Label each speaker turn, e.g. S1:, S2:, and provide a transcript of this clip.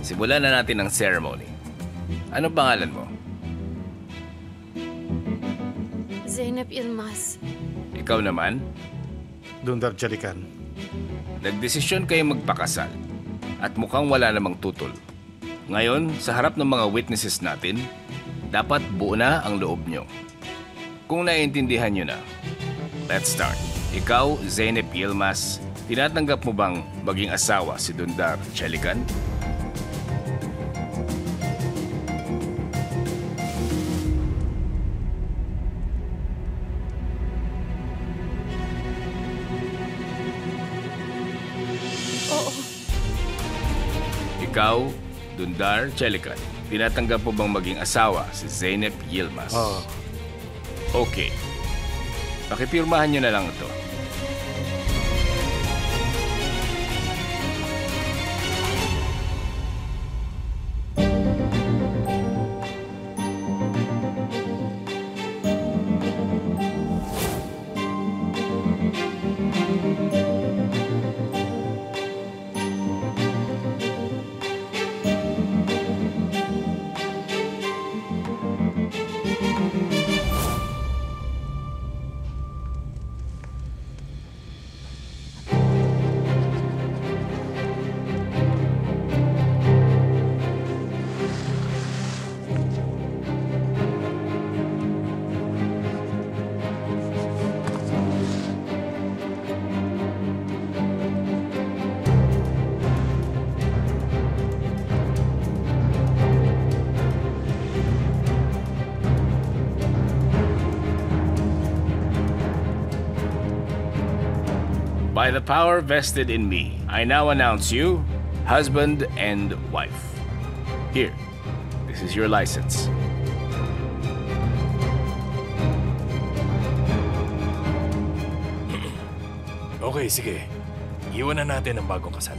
S1: Simulan na natin ang ceremony. Anong pangalan mo?
S2: Zeynep Yilmaz.
S1: Ikaw naman?
S3: Dundar Jalikan.
S1: Nagdesisyon kayo magpakasal at mukhang wala namang tutol. Ngayon, sa harap ng mga witnesses natin, dapat buo na ang loob nyo. Kung naiintindihan nyo na, let's start. Ikaw, Zeynep Yilmaz, tinatanggap mo bang maging asawa si Dundar Jalikan?
S2: Oo.
S1: Ikaw, Dundar Jalikan, tinatanggap mo bang maging asawa si Zeynep Yilmaz?
S3: Oo.
S1: Okay. Pakipirmahan nyo na lang ito. By the power vested in me, I now announce you husband and wife. Here, this is your license.
S4: Okay, sige. Iwan na natin ang bagong kasal.